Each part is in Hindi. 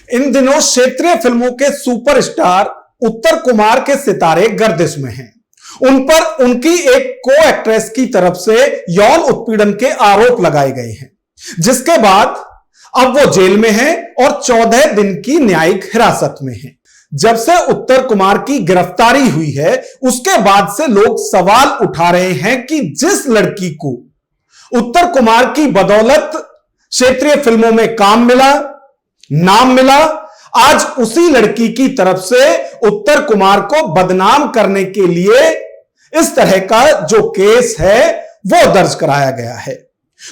इन दिनों क्षेत्रीय फिल्मों के सुपरस्टार उत्तर कुमार के सितारे गर्दिश में हैं। उन पर उनकी एक को एक्ट्रेस की तरफ से यौन उत्पीड़न के आरोप लगाए गए हैं, जिसके बाद अब वो जेल में हैं और 14 दिन की न्यायिक हिरासत में हैं। जब से उत्तर कुमार की गिरफ्तारी हुई है, उसके बाद से लोग सवाल उठा रहे हैं कि जिस लड़की को उत्तर कुमार की बदौलत क्षेत्रीय फिल्मों में काम मिला, नाम मिला, आज उसी लड़की की तरफ से उत्तर कुमार को बदनाम करने के लिए इस तरह का जो केस है वो दर्ज कराया गया है।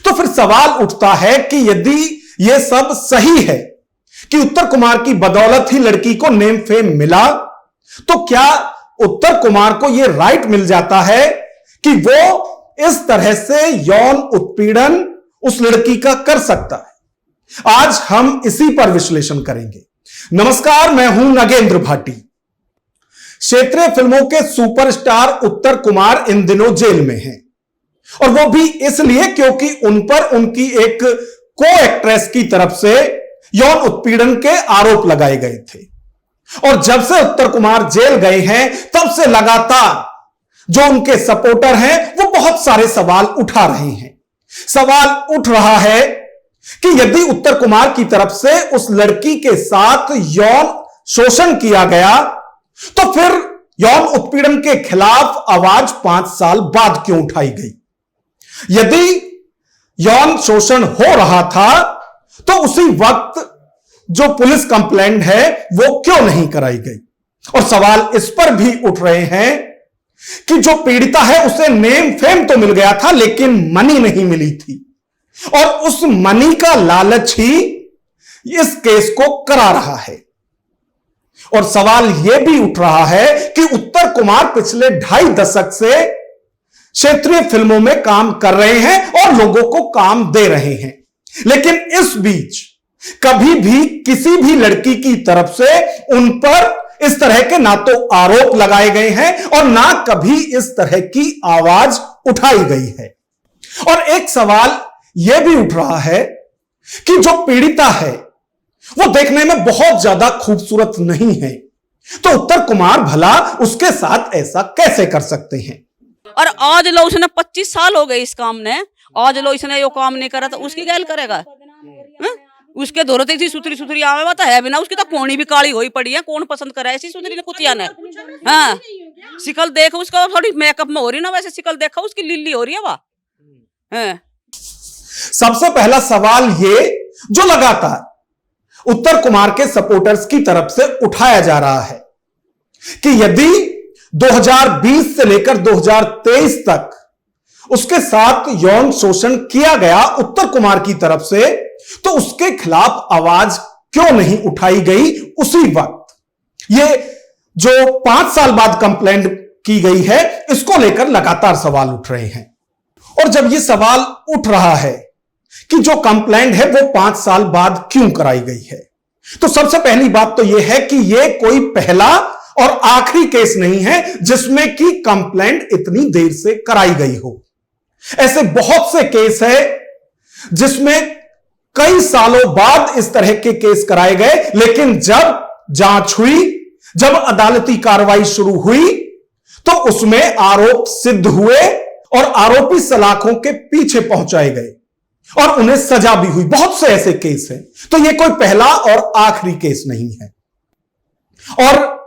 तो फिर सवाल उठता है कि यदि यह सब सही है कि उत्तर कुमार की बदौलत ही लड़की को नेम फेम मिला, तो क्या उत्तर कुमार को यह राइट मिल जाता है कि वो इस तरह से यौन उत्पीड़न उस लड़की का कर सकता है? आज हम इसी पर विश्लेषण करेंगे। नमस्कार, मैं हूं नगेंद्र भाटी। क्षेत्रीय फिल्मों के सुपरस्टार उत्तर कुमार इन दिनों जेल में हैं, और वो भी इसलिए क्योंकि उन पर उनकी एक को एक्ट्रेस की तरफ से यौन उत्पीड़न के आरोप लगाए गए थे। और जब से उत्तर कुमार जेल गए हैं, तब से लगातार जो उनके सपोर्टर हैं वो बहुत सारे सवाल उठा रहे हैं। सवाल उठ रहा है कि यदि उत्तर कुमार की तरफ से उस लड़की के साथ यौन शोषण किया गया, तो फिर यौन उत्पीड़न के खिलाफ आवाज 5 साल बाद क्यों उठाई गई? यदि यौन शोषण हो रहा था, तो उसी वक्त जो पुलिस कंप्लेंट है वो क्यों नहीं कराई गई? और सवाल इस पर भी उठ रहे हैं कि जो पीड़िता है उसे नेम फेम तो मिल गया था, लेकिन मनी नहीं मिली थी, और उस मनी का लालच ही इस केस को करा रहा है। और सवाल यह भी उठ रहा है कि उत्तर कुमार पिछले 2.5 दशक से क्षेत्रीय फिल्मों में काम कर रहे हैं और लोगों को काम दे रहे हैं, लेकिन इस बीच कभी भी किसी भी लड़की की तरफ से उन पर इस तरह के ना तो आरोप लगाए गए हैं और ना कभी इस तरह की आवाज उठाई गई है। और एक सवाल यह भी उठ रहा है कि जो पीड़िता है वो देखने में बहुत ज्यादा खूबसूरत नहीं है, तो उत्तर कुमार भला उसके साथ ऐसा कैसे कर सकते हैं? और आज लो उसने 25 साल हो गए इस काम ने, आज लो इसने यो काम नहीं करा तो उसकी गैल करेगा? उसके दौरत थी सुथरी सुथरी आवे बात है बिना, उसकी तो कोनी भी काली होई पड़ी है। कौन पसंद करे ऐसी सुथरी ने कुतिया ने? हाँ, शिकल देखो उसका, थोड़ी मेकअप में हो रही ना, वैसे शिकल देखो उसकी लिल्ली हो रही है वाह। सबसे पहला सवाल ये जो लगातार उत्तर कुमार के सपोर्टर्स की तरफ से उठाया जा रहा है कि यदि 2020 से लेकर 2023 तक उसके साथ यौन शोषण किया गया उत्तर कुमार की तरफ से, तो उसके खिलाफ आवाज क्यों नहीं उठाई गई उसी वक्त? ये जो 5 साल बाद कंप्लेंट की गई है, इसको लेकर लगातार सवाल उठ रहे हैं। और जब ये सवाल उठ रहा है कि जो कंप्लेंट है वो 5 साल बाद क्यों कराई गई है, तो सबसे पहली बात तो यह है कि यह कोई पहला और आखिरी केस नहीं है जिसमें कि कंप्लेंट इतनी देर से कराई गई हो। ऐसे बहुत से केस है जिसमें कई सालों बाद इस तरह के केस कराए गए, लेकिन जब जांच हुई, जब अदालती कार्रवाई शुरू हुई, तो उसमें आरोप सिद्ध हुए और आरोपी सलाखों के पीछे पहुंचाए गए और उन्हें सजा भी हुई। बहुत से ऐसे केस हैं, तो यह कोई पहला और आखिरी केस नहीं है। और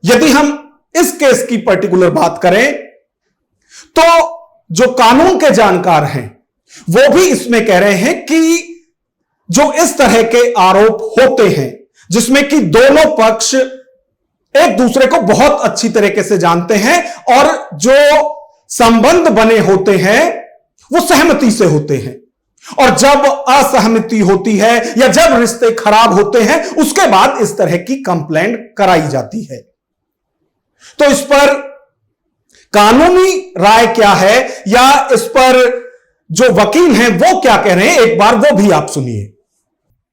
यदि हम इस केस की पर्टिकुलर बात करें, तो जो कानून के जानकार हैं वो भी इसमें कह रहे हैं कि जो इस तरह के आरोप होते हैं जिसमें कि दोनों पक्ष एक दूसरे को बहुत अच्छी तरीके से जानते हैं और जो संबंध बने होते हैं वो सहमति से होते हैं, और जब असहमति होती है या जब रिश्ते खराब होते हैं, उसके बाद इस तरह की कंप्लेंट कराई जाती है। तो इस पर कानूनी राय क्या है या इस पर जो वकील हैं वो क्या कह रहे हैं, एक बार वो भी आप सुनिए।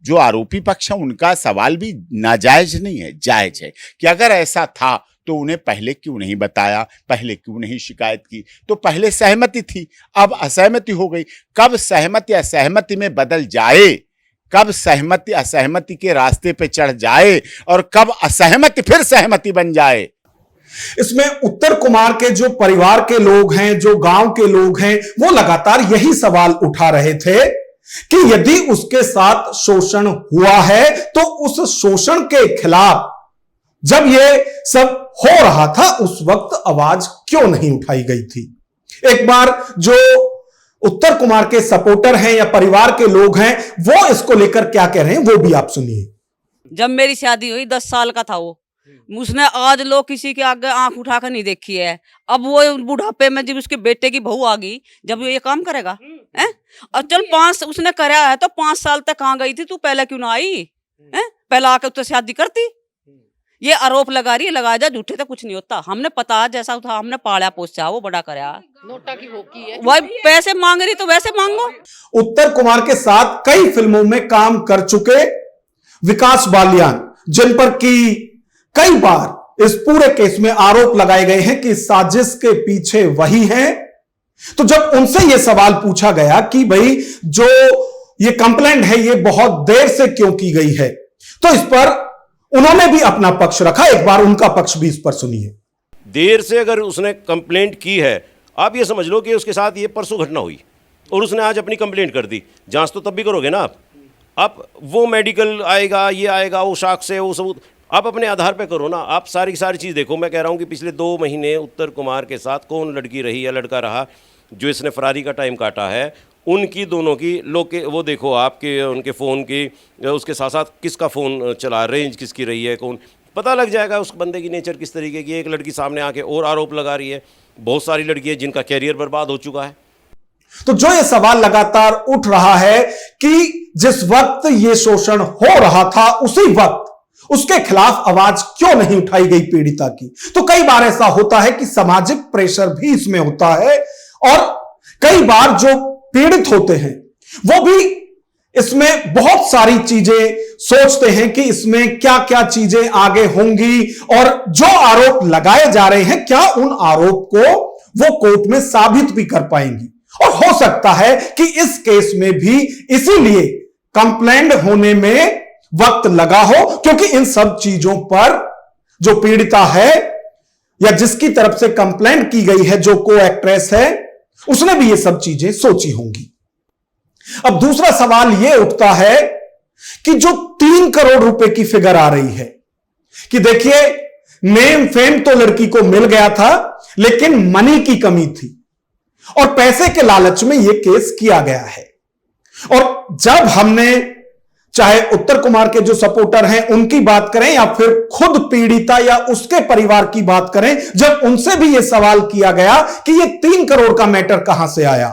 जो आरोपी पक्ष है उनका सवाल भी नाजायज नहीं है, जायज है कि अगर ऐसा था तो उन्हें पहले क्यों नहीं बताया, पहले क्यों नहीं शिकायत की? तो पहले सहमति थी, अब असहमति हो गई। कब सहमति असहमति में बदल जाए, कब सहमति असहमति के रास्ते पे चढ़ जाए और कब असहमति फिर सहमति बन जाए। इसमें उत्तर कुमार के जो परिवार के लोग हैं, जो गांव के लोग हैं, वो लगातार यही सवाल उठा रहे थे कि यदि उसके साथ शोषण हुआ है तो उस शोषण के खिलाफ जब ये सब हो रहा था उस वक्त आवाज क्यों नहीं उठाई गई थी। एक बार जो उत्तर कुमार के सपोर्टर हैं या परिवार के लोग हैं वो इसको लेकर क्या कह रहे हैं वो भी आप सुनिए। जब मेरी शादी हुई 10 साल का था वो, उसने आज लोग किसी के आगे आंख उठाकर नहीं देखी है। अब वो बुढ़ापे में जब उसके बेटे की बहू आ गई, जब वो ये काम करेगा हैं? और चल 5 उसने कराया है तो 5 साल तक कहाँ गई थी तू, पहले क्यों ना आई हैं? पहले आके तो शादी करती। ये आरोप लगा रही है, लगा जा, झूठे तो कुछ नहीं होता। हमने पता जैसा था, हमने पाला पोसा, वो बड़ा कराया, नोटा की भोकी है, वही पैसे मांग रही तो वैसे मांगो। उत्तर कुमार के साथ कई फिल्मों में काम कर चुके विकास बालियान, जिन पर की कई बार इस पूरे केस में आरोप लगाए गए हैं कि साजिश के पीछे वही हैं, तो जब उनसे यह सवाल पूछा गया कि भाई जो ये कंप्लेंट है ये बहुत देर से क्यों की गई है, तो इस पर उन्होंने भी अपना पक्ष रखा। एक बार उनका पक्ष भी इस पर सुनिए। देर से अगर उसने कंप्लेंट की है, आप ये समझ लो कि उसके साथ ये परसों घटना हुई और उसने आज अपनी कंप्लेंट कर दी, जांच तो तब भी करोगे ना आप वो मेडिकल आएगा, ये आएगा, वो साक्ष्य, वो सबूत आप अपने आधार पे करो ना। आप सारी चीज़ देखो। मैं कह रहा हूँ कि पिछले 2 महीने उत्तर कुमार के साथ कौन लड़की रही या लड़का रहा जो इसने फरारी का टाइम काटा है, उनकी दोनों की लोग के वो देखो, आपके उनके फ़ोन की, उसके साथ साथ किसका फ़ोन चला, रेंज किसकी रही है, कौन, पता लग जाएगा उस बंदे की नेचर किस तरीके की। एक लड़की सामने आके और आरोप लगा रही है, बहुत सारी लड़कियां जिनका कैरियर बर्बाद हो चुका है। तो जो ये सवाल लगातार उठ रहा है कि जिस वक्त ये शोषण हो रहा था उसी वक्त उसके खिलाफ आवाज क्यों नहीं उठाई गई पीड़िता की। तो कई बार ऐसा होता है कि सामाजिक प्रेशर भी इसमें होता है और कई बार जो पीड़ित होते हैं वो भी इसमें बहुत सारी चीजें सोचते हैं कि इसमें क्या क्या चीजें आगे होंगी और जो आरोप लगाए जा रहे हैं क्या उन आरोप को वो कोर्ट में साबित भी कर पाएंगी। और हो सकता है कि इस केस में भी इसीलिए कंप्लेंट होने में वक्त लगा हो, क्योंकि इन सब चीजों पर जो पीड़िता है या जिसकी तरफ से कंप्लेंट की गई है, जो को एक्ट्रेस है, उसने भी ये सब चीजें सोची होंगी। अब दूसरा सवाल यह उठता है कि जो 3 करोड़ रुपए की फिगर आ रही है कि देखिए नेम फेम तो लड़की को मिल गया था लेकिन मनी की कमी थी और पैसे के लालच में यह केस किया गया है। और जब हमने चाहे उत्तर कुमार के जो सपोर्टर हैं उनकी बात करें या फिर खुद पीड़िता या उसके परिवार की बात करें, जब उनसे भी यह सवाल किया गया कि यह 3 करोड़ का मैटर कहां से आया,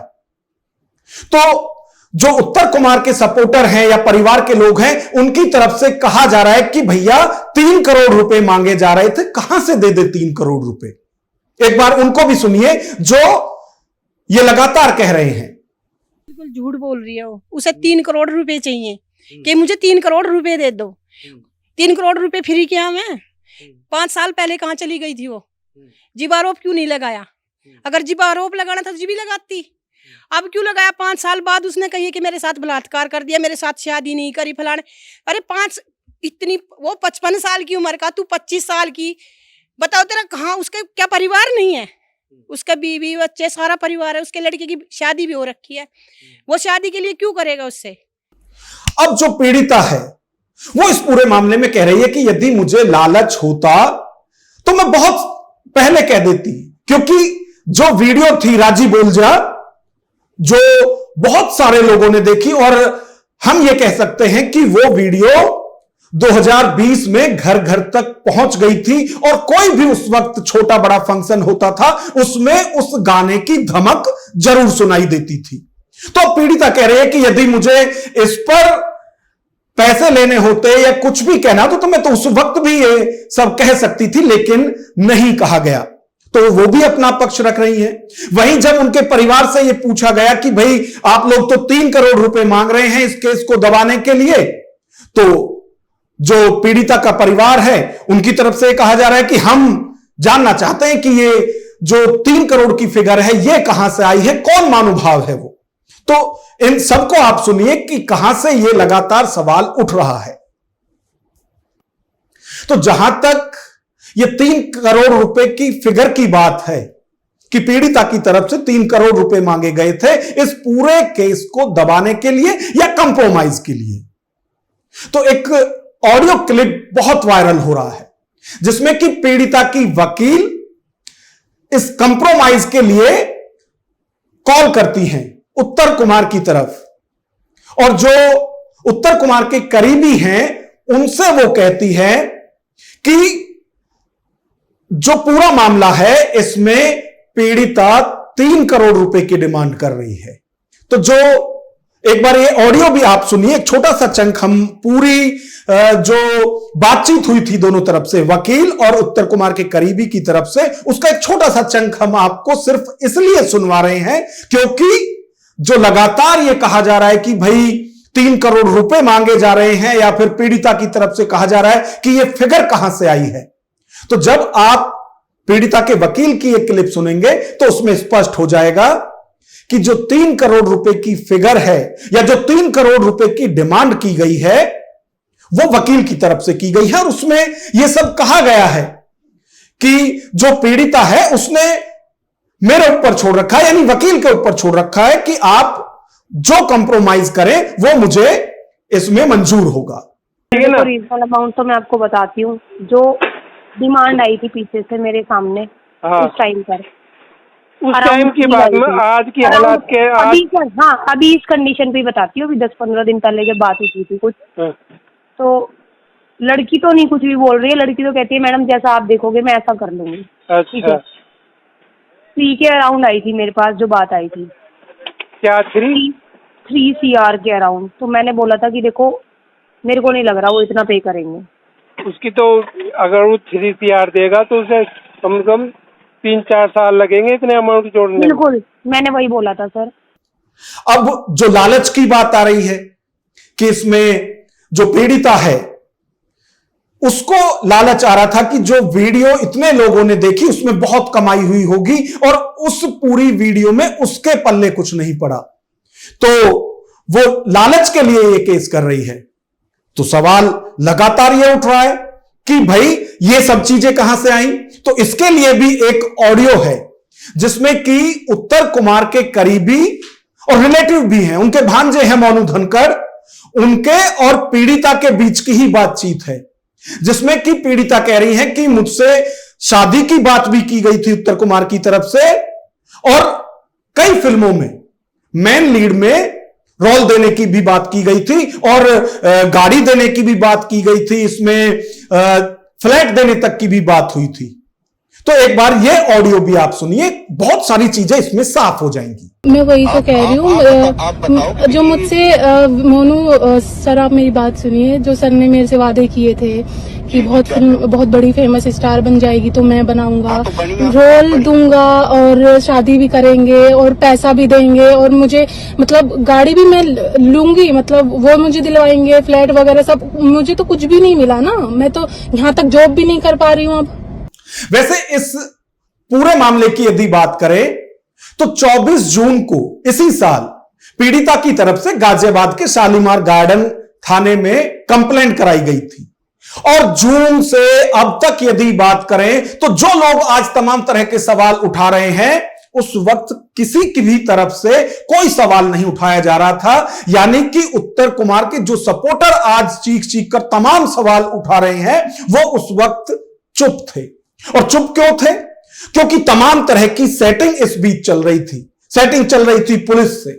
तो जो उत्तर कुमार के सपोर्टर हैं या परिवार के लोग हैं उनकी तरफ से कहा जा रहा है कि भैया 3 करोड़ रुपए मांगे जा रहे थे, कहां से दे 3 करोड़ रुपए। एक बार उनको भी सुनिए जो ये लगातार कह रहे हैं। बिल्कुल झूठ बोल रही है वो, उसे 3 करोड़ रुपए चाहिए कि मुझे 3 करोड़ रुपए दे दो। 3 करोड़ रुपए फ्री किया मैं? 5 साल पहले कहां चली गई थी वो? जीव आरोप क्यों नहीं लगाया? अगर जीव आरोप लगाना था तो जीवी लगाती। अब क्यों लगाया? 5 साल बाद उसने कही कि मेरे साथ बलात्कार कर दिया, मेरे साथ शादी नहीं करी, फलाने। अरे 5 इतनी वो 55 साल की उम्र का, तू 25 साल की, बताओ तेरा कहाँ, उसका क्या परिवार नहीं है? उसका बीवी बच्चे सारा परिवार है, उसके लड़के की शादी भी हो रखी है, वो शादी के लिए क्यों करेगा उससे? अब जो पीड़िता है वो इस पूरे मामले में कह रही है कि यदि मुझे लालच होता तो मैं बहुत पहले कह देती, क्योंकि जो वीडियो थी राजी बोल जा जो बहुत सारे लोगों ने देखी और हम ये कह सकते हैं कि वो वीडियो 2020 में घर घर तक पहुंच गई थी और कोई भी उस वक्त छोटा बड़ा फंक्शन होता था उसमें उस गाने की धमक जरूर सुनाई देती थी। तो पीड़िता कह रही है कि यदि मुझे इस पर पैसे लेने होते या कुछ भी कहना तो मैं तो उस वक्त भी ये सब कह सकती थी, लेकिन नहीं कहा गया। तो वो भी अपना पक्ष रख रही है। वहीं जब उनके परिवार से ये पूछा गया कि भाई आप लोग तो 3 करोड़ रुपए मांग रहे हैं इस केस को दबाने के लिए, तो जो पीड़िता का परिवार है उनकी तरफ से कहा जा रहा है कि हम जानना चाहते हैं कि ये जो 3 करोड़ की फिगर है ये कहां से आई है, कौन महानुभाव है वो। तो इन सबको आप सुनिए कि कहां से यह लगातार सवाल उठ रहा है। तो जहां तक ये 3 करोड़ रुपए की फिगर की बात है कि पीड़िता की तरफ से 3 करोड़ रुपए मांगे गए थे इस पूरे केस को दबाने के लिए या कंप्रोमाइज के लिए, तो एक ऑडियो क्लिप बहुत वायरल हो रहा है जिसमें कि पीड़िता की वकील इस कंप्रोमाइज के लिए कॉल करती हैं उत्तर कुमार की तरफ, और जो उत्तर कुमार के करीबी हैं उनसे वो कहती है कि जो पूरा मामला है इसमें पीड़िता 3 करोड़ रुपए की डिमांड कर रही है। तो जो एक बार ये ऑडियो भी आप सुनिए, एक छोटा सा चंक हम पूरी जो बातचीत हुई थी दोनों तरफ से, वकील और उत्तर कुमार के करीबी की तरफ से, उसका एक छोटा सा चंक हम आपको सिर्फ इसलिए सुनवा रहे हैं क्योंकि जो लगातार ये कहा जा रहा है कि भाई 3 करोड़ रुपए मांगे जा रहे हैं या फिर पीड़िता की तरफ से कहा जा रहा है कि ये फिगर कहां से आई है, तो जब आप पीड़िता के वकील की एक क्लिप सुनेंगे तो उसमें स्पष्ट हो जाएगा कि जो 3 करोड़ रुपए की फिगर है या जो 3 करोड़ रुपए की डिमांड की गई है वो वकील की तरफ से की गई है, और उसमें यह सब कहा गया है कि जो पीड़िता है उसने मेरे ऊपर छोड़ रखा है, यानी वकील के ऊपर छोड़ रखा है कि आप जो कंप्रोमाइज करें वो मुझे इसमें मंजूर होगा। रीजनल अमाउंट तो मैं आपको बताती हूँ, जो डिमांड आई थी पीछे से मेरे सामने उस टाइम पर, उस टाइम की बात में आज की हालात के अभी इस कंडीशन पे बताती हूँ। अभी 10-15 दिन पहले जब बात हुई थी कुछ, तो लड़की तो नहीं कुछ भी बोल रही है, लड़की तो कहती है मैडम जैसा आप देखोगे मैं ऐसा कर लूंगी। ठीक है, 3 के अराउंड आई थी मेरे पास जो बात आई थी। क्या 3 CR के अराउंड। तो मैंने बोला था कि देखो मेरे को नहीं लग रहा वो इतना पे करेंगे। उसकी तो अगर वो 3 CR देगा तो उसे कम से कम 3-4 साल लगेंगे इतने अमाउंट जोड़ने। बिल्कुल, मैंने वही बोला था सर। अब जो लालच की बात आ रही है कि इसमें जो पीड़िता है उसको लालच आ रहा था कि जो वीडियो इतने लोगों ने देखी उसमें बहुत कमाई हुई होगी और उस पूरी वीडियो में उसके पल्ले कुछ नहीं पड़ा, तो वो लालच के लिए ये केस कर रही है। तो सवाल लगातार ये उठ रहा है कि भाई ये सब चीजें कहां से आई। तो इसके लिए भी एक ऑडियो है जिसमें कि उत्तर कुमार के करीबी और रिलेटिव भी हैं, उनके भांजे हैं मोनू धनखड़, उनके और पीड़िता के बीच की ही बातचीत है जिसमें कि पीड़िता कह रही है कि मुझसे शादी की बात भी की गई थी उत्तर कुमार की तरफ से, और कई फिल्मों में मेन लीड में रोल देने की भी बात की गई थी और गाड़ी देने की भी बात की गई थी, इसमें फ्लैट देने तक की भी बात हुई थी। तो एक बार ये ऑडियो भी आप सुनिए, बहुत सारी चीजें इसमें साफ हो जाएंगी। मैं वही तो कह रही हूँ, जो मुझसे मोनू सर, आप मेरी बात सुनिए, जो सर ने मेरे से वादे किए थे कि बहुत बड़ी फेमस स्टार बन जाएगी तो मैं बनाऊंगा, रोल दूंगा और शादी भी करेंगे और पैसा भी देंगे और मुझे मतलब गाड़ी भी मैं लूंगी, मतलब वो मुझे दिलवाएंगे, फ्लैट वगैरह सब। मुझे तो कुछ भी नहीं मिला ना, मैं तो यहाँ तक जॉब भी नहीं कर पा रही हूँ अब। वैसे इस पूरे मामले की यदि बात करें तो 24 जून को इसी साल पीड़िता की तरफ से गाजियाबाद के शालीमार गार्डन थाने में कंप्लेंट कराई गई थी, और जून से अब तक यदि बात करें तो जो लोग आज तमाम तरह के सवाल उठा रहे हैं उस वक्त किसी की भी तरफ से कोई सवाल नहीं उठाया जा रहा था, यानी कि उत्तर कुमार के जो सपोर्टर आज चीख चीख कर तमाम सवाल उठा रहे हैं वो उस वक्त चुप थे। और चुप क्यों थे? क्योंकि तमाम तरह की सेटिंग इस बीच चल रही थी। सेटिंग चल रही थी पुलिस से,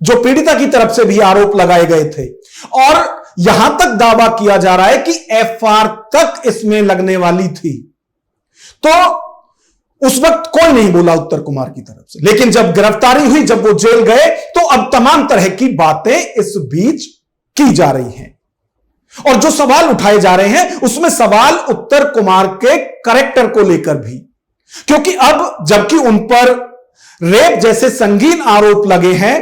जो पीड़िता की तरफ से भी आरोप लगाए गए थे, और यहां तक दावा किया जा रहा है कि FR तक इसमें लगने वाली थी। तो उस वक्त कोई नहीं बोला उत्तर कुमार की तरफ से, लेकिन जब गिरफ्तारी हुई, जब वो जेल गए, तो अब तमाम तरह की बातें इस बीच की जा रही हैं। और जो सवाल उठाए जा रहे हैं उसमें सवाल उत्तर कुमार के कैरेक्टर को लेकर भी, क्योंकि अब जबकि उन पर रेप जैसे संगीन आरोप लगे हैं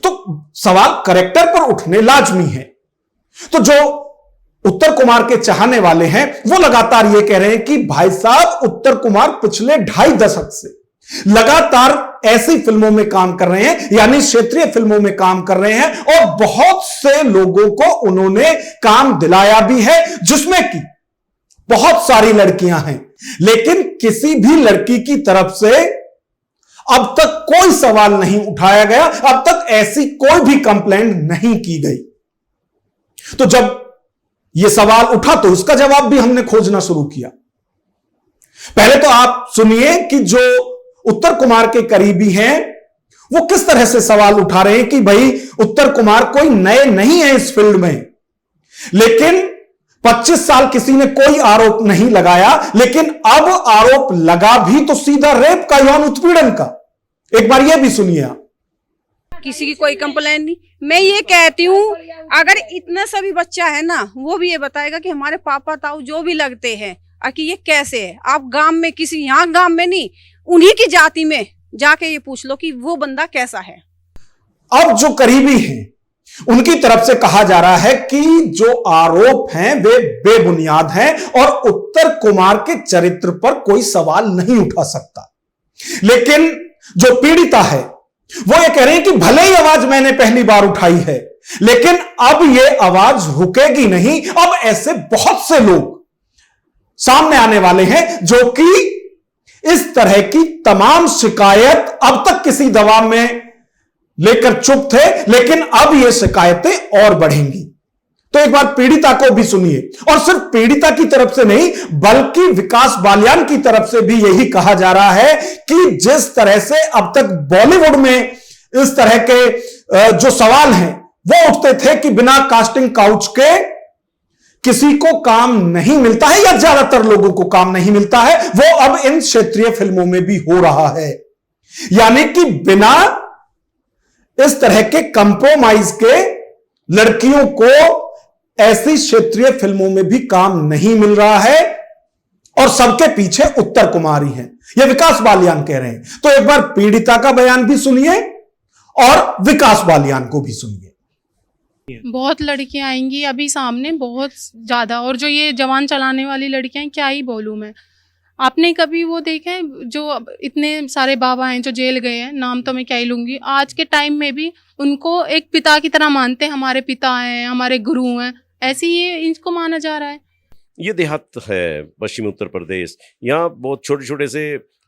तो सवाल कैरेक्टर पर उठने लाजमी है। तो जो उत्तर कुमार के चाहने वाले हैं वो लगातार ये कह रहे हैं कि भाई साहब उत्तर कुमार पिछले 2.5 दशक से लगातार ऐसी फिल्मों में काम कर रहे हैं, यानी क्षेत्रीय फिल्मों में काम कर रहे हैं, और बहुत से लोगों को उन्होंने काम दिलाया भी है, जिसमें कि बहुत सारी लड़कियां हैं। लेकिन किसी भी लड़की की तरफ से अब तक कोई सवाल नहीं उठाया गया, अब तक ऐसी कोई भी कंप्लेंट नहीं की गई। तो जब यह सवाल उठा तो इसका जवाब भी हमने खोजना शुरू किया। पहले तो आप सुनिए कि जो उत्तर कुमार के करीबी हैं वो किस तरह से सवाल उठा रहे हैं कि भाई उत्तर कुमार कोई नए नहीं है इस फील्ड में, लेकिन 25 साल किसी ने कोई आरोप नहीं लगाया, लेकिन अब आरोप लगा भी तो सीधा रेप का, यौन उत्पीड़न का। एक बार यह भी सुनिए आप। किसी की कोई कंप्लेन नहीं। मैं ये कहती हूँ अगर इतना सभी बच्चा है ना, वो भी ये बताएगा कि हमारे पापा ताऊ जो भी लगते हैं कि ये कैसे है। आप गांव में किसी, यहाँ गांव में नहीं, उन्हीं की जाति में जाके ये पूछ लो कि वो बंदा कैसा है। अब जो करीबी हैं उनकी तरफ से कहा जा रहा है कि जो आरोप हैं वे बेबुनियाद हैं और उत्तर कुमार के चरित्र पर कोई सवाल नहीं उठा सकता। लेकिन जो पीड़िता है वो ये कह रहे हैं कि भले ही आवाज मैंने पहली बार उठाई है, लेकिन अब ये आवाज रुकेगी नहीं। अब ऐसे बहुत से लोग सामने आने वाले हैं जो कि इस तरह की तमाम शिकायत अब तक किसी दबाव में लेकर चुप थे, लेकिन अब ये शिकायतें और बढ़ेंगी। तो एक बार पीड़िता को भी सुनिए, और सिर्फ पीड़िता की तरफ से नहीं बल्कि विकास बालियान की तरफ से भी यही कहा जा रहा है कि जिस तरह से अब तक बॉलीवुड में इस तरह के जो सवाल हैं वो उठते थे कि बिना कास्टिंग काउच के किसी को काम नहीं मिलता है या ज्यादातर लोगों को काम नहीं मिलता है, वो अब इन क्षेत्रीय फिल्मों में भी हो रहा है। यानी कि बिना इस तरह के कंप्रोमाइज के लड़कियों को ऐसी क्षेत्रीय फिल्मों में भी काम नहीं मिल रहा है, और सबके पीछे उत्तर कुमार ही हैं, यह विकास बालियान कह रहे हैं। तो एक बार पीड़िता का बयान भी सुनिए और विकास बालियान को भी सुनिए। बहुत लड़कियां आएंगी अभी सामने, बहुत ज्यादा। और जो ये जवान चलाने वाली लड़कियां, क्या ही बोलूं मैं। आपने कभी वो देखे जो इतने सारे बाबा हैं जो जेल गए हैं, नाम तो मैं क्या ही लूंगी, आज के टाइम में भी उनको एक पिता की तरह मानते हैं, हमारे पिता हैं, हमारे गुरु हैं, ऐसे ये इनको माना जा रहा है। ये देहात है पश्चिमी उत्तर प्रदेश। यहाँ बहुत छोटे छोटे से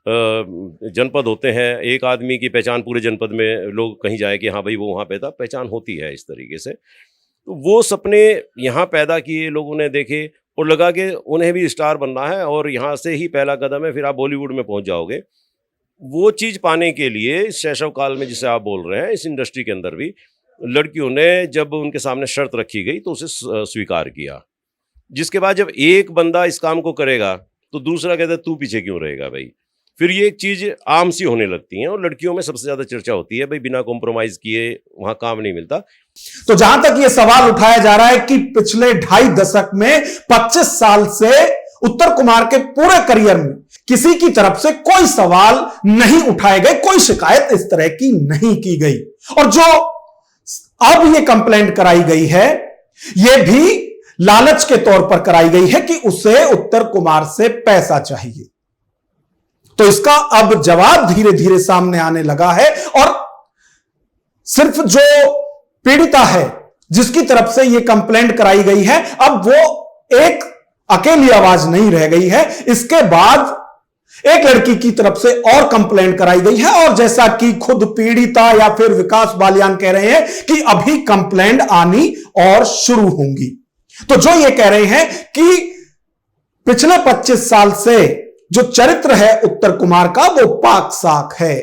जनपद होते हैं। एक आदमी की पहचान पूरे जनपद में लोग कहीं जाए कि हाँ भाई वो वहाँ पैदा पहचान होती है इस तरीके से। तो वो सपने यहाँ पैदा किए, लोगों ने देखे और लगा कि उन्हें भी स्टार बनना है और यहाँ से ही पहला कदम है, फिर आप बॉलीवुड में पहुँच जाओगे। वो चीज़ पाने के लिए इस शैशव काल में जिसे आप बोल रहे हैं, इस इंडस्ट्री के अंदर भी लड़कियों ने जब उनके सामने शर्त रखी गई तो उसे स्वीकार किया। जिसके बाद जब एक बंदा इस काम को करेगा तो दूसरा कहता है तू पीछे क्यों रहेगा भाई। फिर ये एक चीज़ आम सी होने लगती है और लड़कियों में सबसे ज़्यादा चर्चा होती है भाई बिना कॉम्प्रोमाइज़ किए वहाँ काम नहीं मिलता। तो जहां तक ये सवाल उठाया जा रहा है कि पिछले 2.5 दशक में 25 साल से उत्तर कुमार के पूरे करियर में किसी की तरफ से कोई सवाल नहीं उठाए गए, कोई शिकायत इस तरह की नहीं की गई, और जो अब ये कंप्लेंट कराई गई है ये भी लालच के तौर पर कराई गई है कि उसे उत्तर कुमार से पैसा चाहिए। तो इसका अब जवाब धीरे धीरे सामने आने लगा है, और सिर्फ जो पीड़िता है जिसकी तरफ से यह कंप्लेंट कराई गई है, अब वो एक अकेली आवाज नहीं रह गई है। इसके बाद एक लड़की की तरफ से और कंप्लेंट कराई गई है, और जैसा कि खुद पीड़िता या फिर विकास बालियान कह रहे हैं कि अभी कंप्लेंट आनी और शुरू होंगी। तो जो ये कह रहे हैं कि पिछले 25 साल से जो चरित्र है उत्तर कुमार का वो पाक साक है,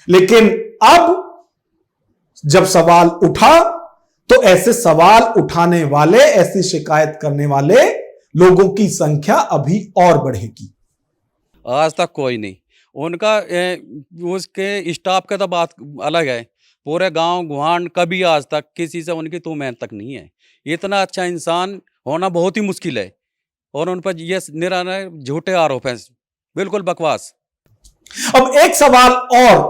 लेकिन अब जब सवाल उठा तो ऐसे सवाल उठाने वाले, ऐसी शिकायत करने वाले लोगों की संख्या अभी और बढ़ेगी। आज तक कोई नहीं, उनका उसके स्टाफ का तो बात अलग है, पूरे गांव गुहान कभी आज तक किसी से उनकी तो मेहनत तक नहीं है। इतना अच्छा इंसान होना बहुत ही मुश्किल है, और उन पर ये निराधार झूठे आरोप हैं, बिल्कुल बकवास। अब एक सवाल और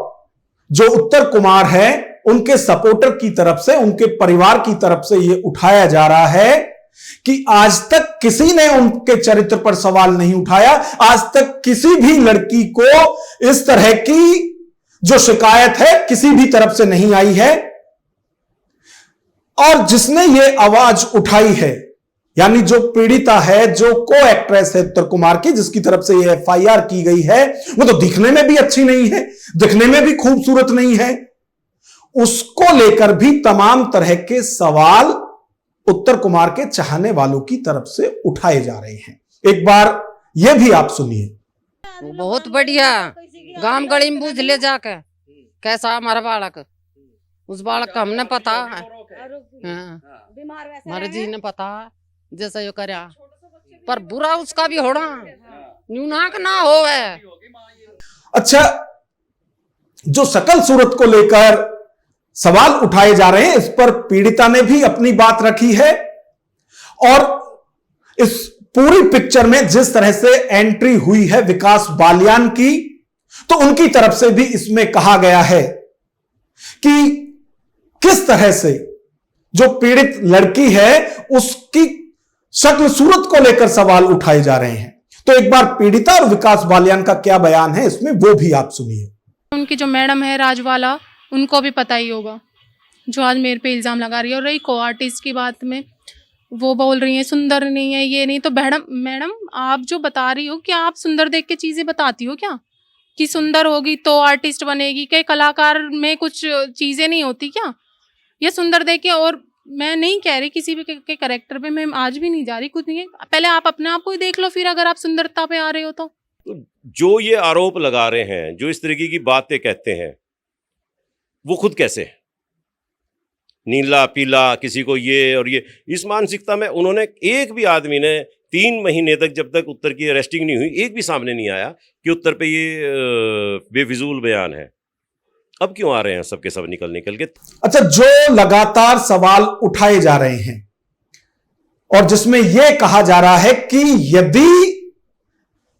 जो उत्तर कुमार है उनके सपोर्टर की तरफ से, उनके परिवार की तरफ से यह उठाया जा रहा है कि आज तक किसी ने उनके चरित्र पर सवाल नहीं उठाया, आज तक किसी भी लड़की को इस तरह की जो शिकायत है किसी भी तरफ से नहीं आई है, और जिसने ये आवाज उठाई है यानी जो पीड़िता है, जो को एक्ट्रेस है उत्तर कुमार की, जिसकी तरफ से ये एफआईआर की गई है, वो तो दिखने में भी अच्छी नहीं है, दिखने में भी खूबसूरत नहीं है, उसको लेकर भी तमाम तरह के सवाल उत्तर कुमार के चाहने वालों की तरफ से उठाए जा रहे हैं। एक बार यह भी आप सुनिए। बहुत बढ़िया, गांव गली में पूछ ले जाके कैसा हमारा बालक, उस बालक का हमने पता है, हमारे जी ने पता जैसा यो करया, पर बुरा उसका भी होना न्यूनाक ना हो है। अच्छा, जो शकल सूरत को लेकर सवाल उठाए जा रहे हैं, इस पर पीड़िता ने भी अपनी बात रखी है, और इस पूरी पिक्चर में जिस तरह से एंट्री हुई है विकास बालियान की, तो उनकी तरफ से भी इसमें कहा गया है कि किस तरह से जो पीड़ित लड़की है उसकी शक्ल सूरत को लेकर सवाल उठाए जा रहे हैं। तो एक बार पीड़िता और विकास बालियान का क्या बयान है इसमें, वो भी आप सुनिए। उनकी जो मैडम है राजवाला, उनको भी पता ही होगा जो आज मेरे पे इल्जाम लगा रही है। और रही को आर्टिस्ट की बात में, वो बोल रही है सुंदर नहीं है, ये नहीं, तो मैडम आप जो बता रही हो, क्या आप सुंदर देख के चीजें बताती हो क्या, कि सुंदर होगी तो आर्टिस्ट बनेगी? क्या कलाकार में कुछ चीजें नहीं होती क्या? ये सुंदर देख के, और मैं नहीं कह रही किसी भी के कैरेक्टर पे, मैं आज भी नहीं जा रही कुछ नहीं, पहले आप अपने आप को ही देख लो, फिर अगर आप सुंदरता पे आ रहे हो तो जो ये आरोप लगा रहे हैं, जो इस तरीके की बातें कहते हैं, वो खुद कैसे नीला पीला किसी को ये और ये, इस मानसिकता में उन्होंने, एक भी आदमी ने 3 महीने तक, जब तक उत्तर की अरेस्टिंग नहीं हुई, एक भी सामने नहीं आया कि उत्तर पे ये बेफिजूल बयान है। अब क्यों आ रहे हैं सबके सब निकल के? अच्छा, जो लगातार सवाल उठाए जा रहे हैं और जिसमें यह कहा जा रहा है कि यदि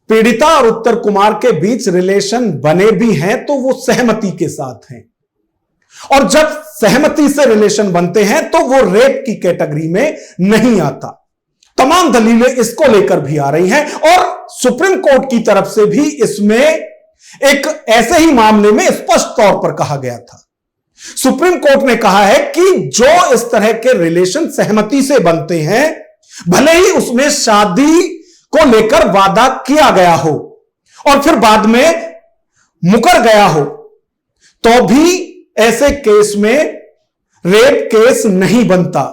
पीड़िता और उत्तर कुमार के बीच रिलेशन बने भी हैं तो वो सहमति के साथ हैं, और जब सहमति से रिलेशन बनते हैं तो वो रेप की कैटेगरी में नहीं आता। तमाम दलीलें इसको लेकर भी आ रही हैं, और सुप्रीम कोर्ट की तरफ से भी इसमें एक ऐसे ही मामले में स्पष्ट तौर पर कहा गया था। सुप्रीम कोर्ट ने कहा है कि जो इस तरह के रिलेशन सहमति से बनते हैं, भले ही उसमें शादी को लेकर वादा किया गया हो और फिर बाद में मुकर गया हो, तो भी ऐसे केस में रेप केस नहीं बनता,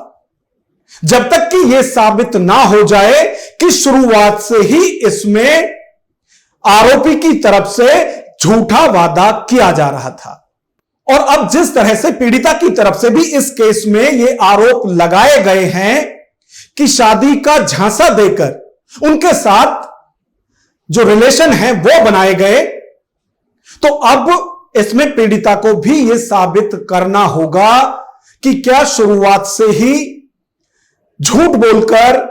जब तक कि यह साबित ना हो जाए कि शुरुआत से ही इसमें आरोपी की तरफ से झूठा वादा किया जा रहा था। और अब जिस तरह से पीड़िता की तरफ से भी इस केस में ये आरोप लगाए गए हैं कि शादी का झांसा देकर उनके साथ जो रिलेशन है वो बनाए गए, तो अब इसमें पीड़िता को भी यह साबित करना होगा कि क्या शुरुआत से ही झूठ बोलकर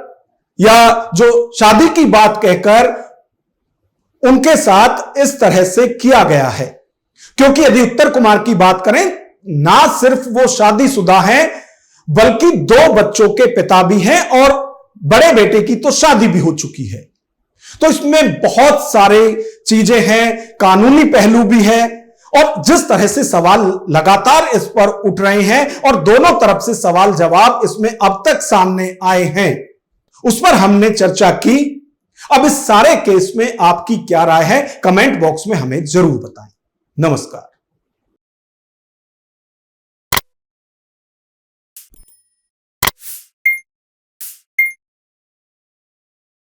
या जो शादी की बात कहकर उनके साथ इस तरह से किया गया है। क्योंकि यदि उत्तर कुमार की बात करें, ना सिर्फ वो शादीशुदा हैं बल्कि 2 बच्चों के पिता भी हैं, और बड़े बेटे की तो शादी भी हो चुकी है। तो इसमें बहुत सारे चीजें हैं, कानूनी पहलू भी है, और जिस तरह से सवाल लगातार इस पर उठ रहे हैं और दोनों तरफ से सवाल जवाब इसमें अब तक सामने आए हैं, उस पर हमने चर्चा की। अब इस सारे केस में आपकी क्या राय है, कमेंट बॉक्स में हमें जरूर बताएं। नमस्कार।